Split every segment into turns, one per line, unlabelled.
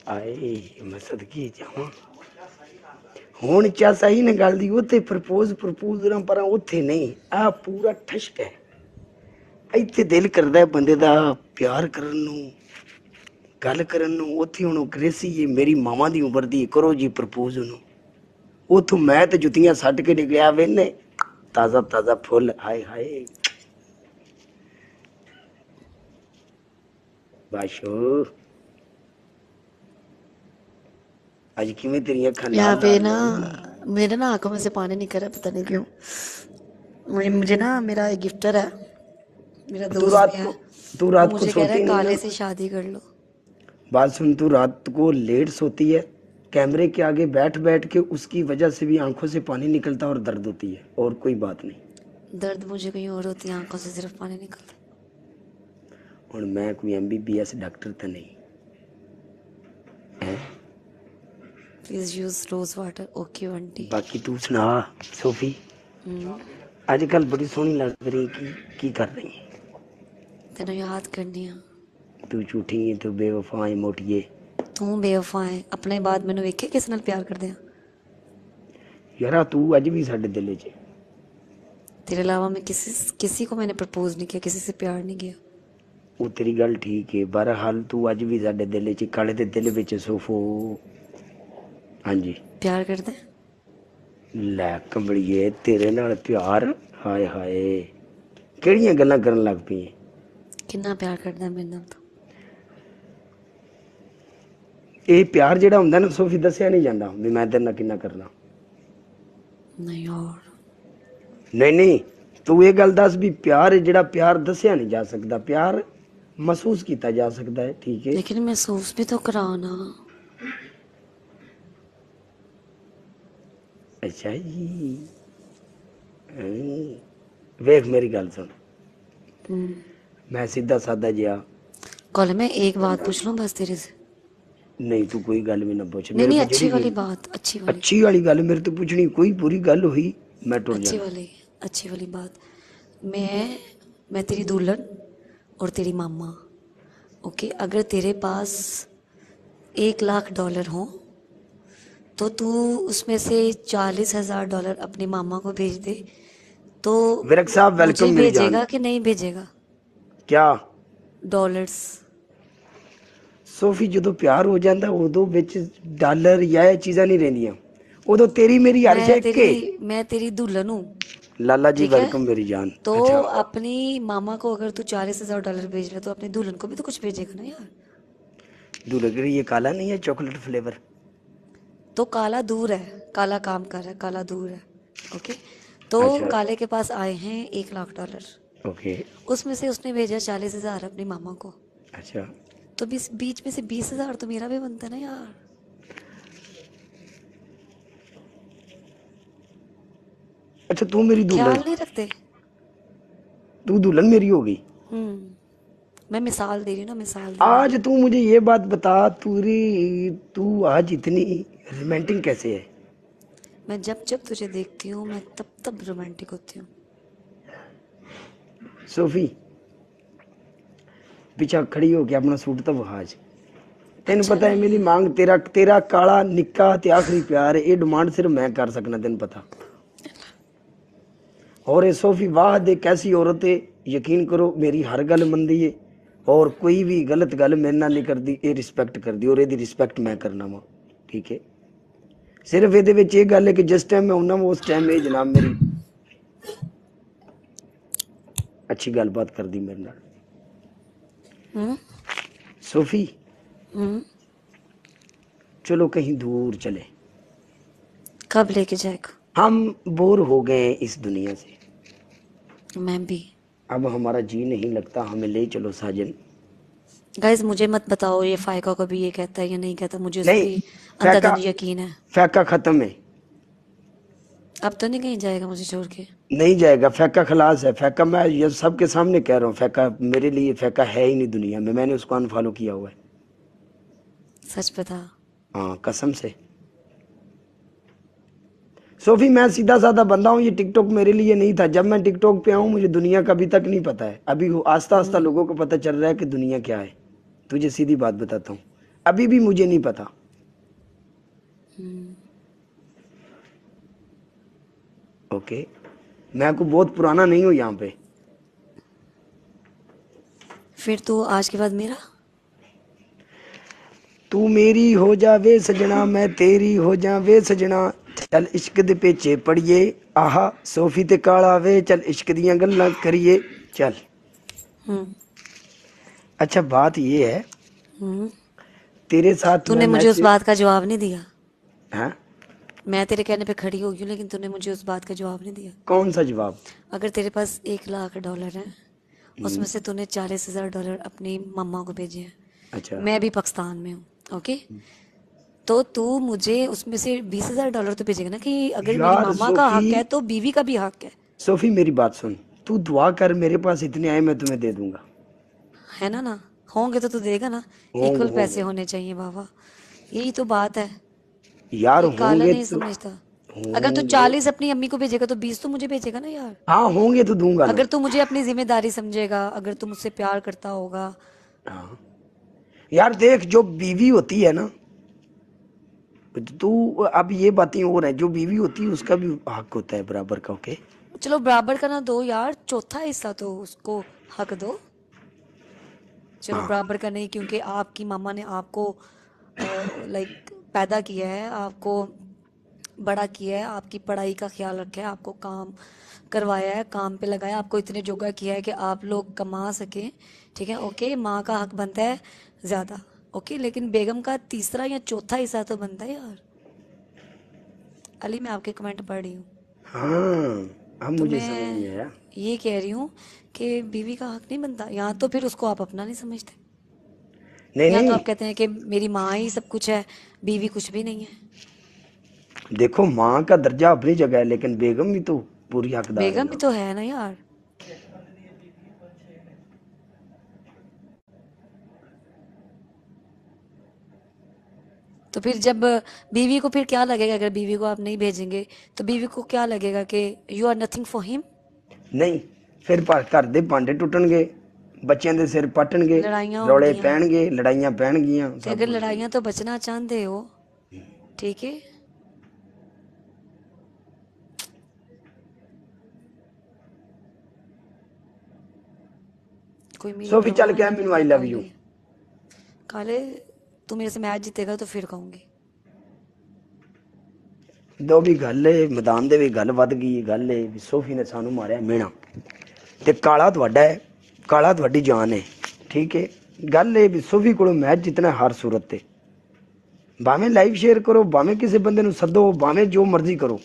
आए मैं सदकी जावां ਹੁਣ ਚਾਸਾ ਹੀ ਨੇ ਗੱਲ ਦੀ ਉੱਥੇ ਪ੍ਰਪੋਜ਼ ਨਾ ਪਰ ਉੱਥੇ ਨਹੀਂ ਆ ਪੂਰਾ ਠਸ਼ਕ ਹੈ ਇੱਥੇ ਦਿਲ ਕਰਦਾ ਬੰਦੇ ਦਾ ਪਿਆਰ ਕਰਨ ਨੂੰ ਗੱਲ ਕਰਨ ਨੂੰ ਉੱਥੇ ਹੁਣ ਗ੍ਰੇਸੀ ਜੀ ਮੇਰੀ ਮਾਵਾਂ ਦੀ ਉਮਰ ਦੀ ਕਰੋ ਜੀ ਪ੍ਰਪੋਜ਼ ਉਹਨੂੰ ਉੱਥੋਂ ਮੈਂ ਤੇ ਜੁੱਤੀਆਂ ਸੱਟ ਕੇ ਨਿਕਲਿਆ ਵੇਨੇ ਤਾਜ਼ਾ ਤਾਜ਼ਾ ਫੁੱਲ ਹਾਏ ਹਾਏ ਬਾਸ਼ੋ आज किवें तेरी अखां
यहाँ पे ना मेरे ना आंखों में से पानी निकल रहा है, पता नहीं क्यों। मुझे ना मेरा एक गिफ्टर है, मेरा दोस्त भी है,
तू रात को
मुझे कह रहा है
सोती
काले
नहीं
से शादी कर लो।
बात सुन तू रात को लेट सोती है कैमरे के आगे बैठ बैठ के उसकी वजह से भी आंखों से पानी निकलता और दर्द होती है और कोई बात नहीं।
दर्द मुझे कहीं और होती है, आंखों से सिर्फ पानी निकलता।
और मैं कोई MBBS डॉक्टर तो नहीं है।
Please use rose water. Okay aunty.
बाकी तू सुना सोफी आजकल बड़ी सोहनी लग रही की कर रही है
तेन याद करनी है।
तू झूठी है तू बेवफा है मोटिए
तू बेवफा है अपने बाद मैंने वेखे किस नाल प्यार करदे
यारा तू अज भी साडे दिल च
तेरे अलावा मैं किसी को मैंने प्रपोज नहीं किया, किसी से प्यार नहीं किया।
वो तेरी गल ठीक है बहरहाल तू अज भी साडे दिल च काले दे दिल विच सोफो हाँ जी
प्यार करदे
लै कमड़िए तेरे नाल प्यार हाय हाय किहड़ियां गल्लां करन लग पई
किन्ना प्यार करदा मेरे नाल तो
ਇਹ ਪਿਆਰ ਜਿਹੜਾ ਹੁੰਦਾ ਨਾ ਸੋਫੀ ਦੱਸਿਆ ਨਹੀਂ ਜਾਂਦਾ ਵੀ ਮੈਂ ਤੇਰੇ ਨਾਲ ਕਿੰਨਾ ਕਰਨਾ
नहीं और
ਨਹੀਂ ਤੂੰ ਇਹ ਗੱਲ ਦੱਸ ਵੀ ਪਿਆਰ ਜਿਹੜਾ ਪਿਆਰ ਦੱਸਿਆ ਨਹੀਂ ਜਾ ਸਕਦਾ ਪਿਆਰ महसूस ਕੀਤਾ ਜਾ ਸਕਦਾ ਹੈ ਠੀਕ ਹੈ
लेकिन महसूस भी तो कराना।
अच्छा जी वेख मेरी गल सुन मैं सीधा सादा जिया
कल मैं एक बात पूछ लूं बस तेरे से।
नहीं तू कोई गल भी ना पूछ
नहीं नहीं अच्छी वाली बात
अच्छी वाली गल मेरे तो पूछनी कोई बुरी गल हुई मैं टुट जाना
अच्छी वाली बात। मैं तेरी दुल्हन और तेरी मामा ओके अगर तेरे पास $1,00,000 हो तो तू उसमें से $40,000 अपनी मामा को भेज दे तो
विरक साहब वेलकम
भेजेगा कि नहीं भेजेगा
क्या
डॉलर्स।
सोफी जो प्यार हो जाता उदों विच डॉलर या चीज़ां नहीं रहिंदियां उदों तेरी मेरी हर शे
मैं तेरी दुल्हन हूँ
लाला जी वेलकम मेरी जान।
तो अपनी मामा को अगर तू $40,000 भेज रहा तो अपनी दुल्हन को भी तो कुछ भेजेगा ना यार।
दुल्हन ये काला नहीं है चॉकलेट फ्लेवर
तो काला दूर है, काला काम कर रहा है, काला दूर है ओके। तो अच्छा। काले के पास आए हैं $1,00,000
ओके
उसमें से उसने भेजा 40,000 अपनी मामा को।
अच्छा
तो बीच में से 20,000 तो मेरा भी बनता है ना यार।
अच्छा तू मेरी दुल्हन
ख्याल नहीं रखते
तू दुल्हन मेरी होगी।
मैं मिसाल दे रही हूँ ना मिसाल
आज तू मुझे ये बात बता तू आज इतनी रोमांटिक कैसे है।
मैं जब जब तुझे देखती हूँ मैं तब रोमांटिक होती हूँ।
सोफी पीछा खड़ी हो के अपना सूट तो वहाज तेन
अच्छा
पता है मेरी मांग तेरा काला निक्का ते आखिरी प्यार ये डिमांड सिर्फ मैं कर सकना तेन पता। और ये सोफी वाह दे कैसी औरत है यकीन करो मेरी हर गल मनदी है और कोई भी गलत गल मेरे नाल नहीं करदी ये रिस्पेक्ट करदी और ये रिस्पेक्ट मैं करना वा ठीक है। सिर्फ ये विच ये गल है कि जिस टाइम मैं होना वा उस टाइम ये जनाब मेरी अच्छी गलबात करदी मेरे नाल। सोफी चलो कहीं दूर चले।
कब लेके जाएगा।
हम बोर हो गए इस दुनिया से।
मैं भी।
अब हमारा जी नहीं लगता हमें ले चलो साजन।
गाइस मुझे मत बताओ ये फायका कभी ये कहता है या नहीं कहता मुझे उस
नहीं
पे अंधाधुंध यकीन है।
फैका खत्म है
अब तो नहीं कहीं जाएगा मुझे छोड़ के।
नहीं जाएगा फैका खलास है। फैका मैं ये सबके सामने कह रहा हूँ फैका मेरे लिए फैका है ही नहीं दुनिया में। मैंने उसको अनफॉलो किया हुआ है।
सच बता।
हाँ कसम से सोफी मैं सीधा साधा बंदा हूँ। ये टिकटॉक मेरे लिए नहीं था। जब मैं टिकटॉक पे आऊँ मुझे दुनिया का अभी तक नहीं पता है। अभी आस्ता आस्ता लोगों को पता चल रहा है कि दुनिया क्या है। तुझे सीधी बात बताता हूँ अभी भी मुझे नहीं पता। ओके, मैं को बहुत पुराना नहीं हूँ यहाँ पे।
फिर तो आज के बाद मेरा।
तू मेरी हो जावे सजना, मैं तेरी हो जावे सजना, चल इश्क दे पेचे पड़िए, आहा सोफी ते काला वे, चल इश्क दियां गल्लां करिए चल।
हम्म।
अच्छा बात ये है,
हम्म।
तेरे साथ मैं
तूने मुझे
मैच।
उस बात का जवाब नहीं दिया।
हाँ,
मैं तेरे कहने पे खड़ी हो गई हूँ, लेकिन तूने मुझे उस बात का जवाब नहीं दिया।
कौन सा जवाब?
अगर तेरे पास $1,00,000 है, उसमें से तूने $40,000 अपनी मम्मा को भेजे हैं,
अच्छा,
मैं भी पाकिस्तान में हूँ, ओके, तो तू मुझे उसमें से $20,000 तो भेजेगा ना, कि अगर मेरी
यार
मामा का
सोफी,
हक है तो बीवी का भी हक है।
सोफी मेरी बात सुन, तू दुआ कर, मेरे पास इतने आए मैं तुम्हें दे दूंगा।
है ना? ना होंगे तो तू देगा ना।
होंगे
इक्वल पैसे
होंगे
होने चाहिए बाबा, यही तो बात है।
यार,
ये काला
होंगे
नहीं
तो
समझता। अगर तू
होंगे।
40 अपनी अम्मी को भेजेगा तो 20 तो मुझे भेजेगा ना यार।
हाँ होंगे तो दूंगा ना।
अगर तू मुझे अपनी जिम्मेदारी समझेगा, अगर तू मुझसे प्यार करता होगा।
हाँ यार देख, जो बीवी होती है ना, तू, अब ये बातें और है, जो बीवी होती है उसका भी हक होता है बराबर का। ओके,
चलो बराबर का ना दो यार, चौथा हिस्सा तो उसको हक दो। चलो
हाँ
बराबर का नहीं, क्योंकि आपकी मामा ने आपको लाइक पैदा किया है, आपको बड़ा किया है, आपकी पढ़ाई का ख्याल रखा है, आपको काम करवाया है, काम पे लगाया, आपको इतने जोगा किया है कि आप लोग कमा सकें। ठीक है, ओके, माँ का हक बनता है ज्यादा, ओके, लेकिन बेगम का तीसरा या चौथा हिस्सा तो बनता है यार। अली, मैं आपके कमेंट पढ़ रही हूँ,
हाँ, अब
तो
मुझे समझ
मैं
में आया।
ये कह रही हूँ कि बीवी का हक नहीं बनता, यहाँ तो फिर उसको आप अपना नहीं समझते।
नहीं
यहाँ तो
नहीं,
आप कहते हैं कि मेरी माँ ही सब कुछ है, बीवी कुछ भी नहीं है।
देखो माँ का दर्जा अपनी जगह है, लेकिन बेगम भी तो पूरी हकदार है
बेगम भी
ना।
तो है ना यार। तो फिर जब बीवी को फिर क्या लगेगा, अगर बीवी को आप नहीं भेजेंगे तो बीवी को क्या लगेगा कि you are nothing for him.
नहीं, फिर घर दे भांडे टुटणगे, बच्चों दे सिर पटणगे,
लड़ाइयाँ
रौले
होंगियां,
पैणगे, लड़ाइयां पैणगियां,
तो
सब
अगर
कुछ
लड़ाइयाँ
होगा।
तो बचना चाहते हो, ठीक है, कोई मेरी
सोफी चल
परवाह
के
नहीं
मैनू
करता
आई लव यू।
काले। काले, तू मेरे से मैच जीतेगा तो फिर कहूंगी।
दो भी गल है, मैदान दे भी गल वध गई, गल है भी सोफी ने सानू मारिया मेना, ते काला तुहाडा है, काला तुहाडी जान है। ठीक है, गल है भी सोफी को मैच जितना है हर सूरत ते, भावें लाइव शेयर करो, भावें किसी बंदे नु सदो, भावें जो मर्जी करो,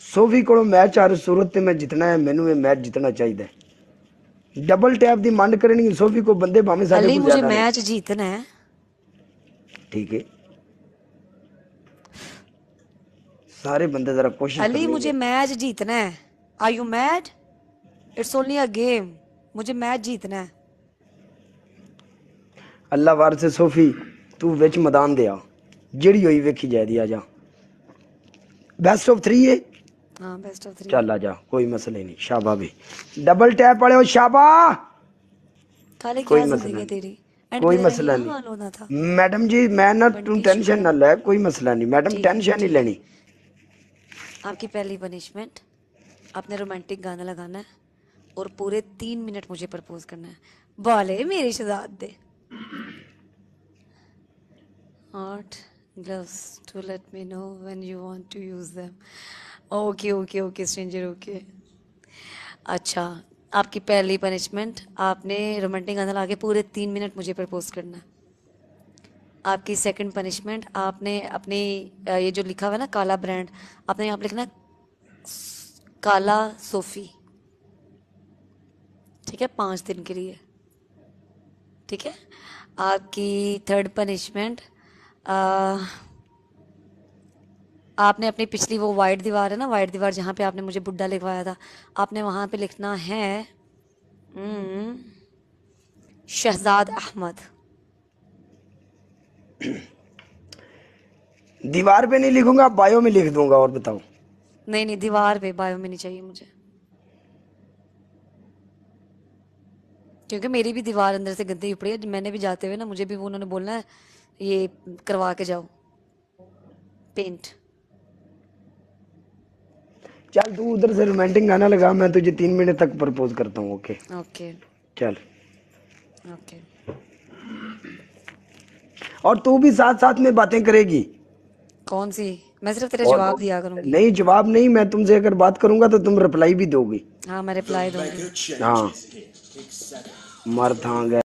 सोफी को मैच हर सूरत ते मैं जितना है, मैनू ये मैच जितना चाहिए। डबल टैप दी मंड करनी सोफी को, बंदे भावें साडे
अली,
को
मुझे
ज्यादा ने।
मैच जीतना है।
ठीक है, सारे बंदे जरा कोशिश
अली,
करनी
मुझे
है।
मैच जीतना है। Are you mad? It's only a game, मुझे मैच जीतना है।
अल्लाह वार से सोफी, तू विच मैदान दे आ, जेड़ी होई वेखी जाएगी, आ जा। बेस्ट ऑफ 3 है,
हाँ, बेस्ट ऑफ 3 है।
चल आ जा, कोई मसला ही नहीं। शाबा भी डबल टैप वाले हो, शाबा,
काले,
कोई
क्या
मसला
जिंदगी
नहीं,
तेरी, एंड
कोई
मेरा
मसला
यही हाल होना था।
नहीं मैडम जी, मैं ना तू
बंटी
टेंशन
शुक्र
ना
है।
ले, कोई मसला नहीं मैडम,
ठीक है,
टेंशन नहीं
ठीक है।
लेनी।
आपकी पहली पनिशमेंट, आपने रोमांटिक गाना लगाना है और पूरे 3 मिनट मुझे प्रपोज करना है। बोले मेरे शहजादे। Hot gloves to let me know when you want to use them. Okay okay okay stranger, okay. अच्छा, आपकी पहली पनिशमेंट, आपने रोमांटिक गाना लगा के पूरे 3 मिनट मुझे प्रपोज करना है। आपकी सेकंड पनिशमेंट, आपने अपनी ये जो लिखा हुआ है ना काला ब्रांड, आपने यहाँ पे लिखना है काला सोफी, ठीक है, 5 दिन के लिए, ठीक है। आपकी थर्ड पनिशमेंट, आपने अपनी पिछली वो वाइट दीवार है ना, वाइट दीवार जहाँ पे आपने मुझे बुड्ढा लिखवाया था, आपने वहाँ पे लिखना है हम्म, शहजाद अहमद।
दीवार पे नहीं लिखूंगा, बायो में लिख दूंगा। और बताओ।
नहीं नहीं, दीवार पे, बायो में नहीं चाहिए मुझे, क्योंकि मेरी भी दीवार अंदर से गंदी उपड़ी है। मैंने भी जाते हुए ना, मुझे भी वो उन्होंने बोलना है ये करवा के जाओ पेंट।
चल तू उधर से रोमांटिक गाना लगा, मैं तुझे 3 मिनट तक प्रपोज करता हूँ। ओके
ओके
चल।
ओके।
और तू भी साथ साथ में बातें करेगी।
कौन सी? मैं सिर्फ तेरे
और
जवाब दिया करूंगी।
नहीं, जवाब नहीं, मैं तुमसे अगर बात करूंगा तो तुम रिप्लाई भी दोगी।
हाँ मैं रिप्लाई दूंगी।
हाँ मर था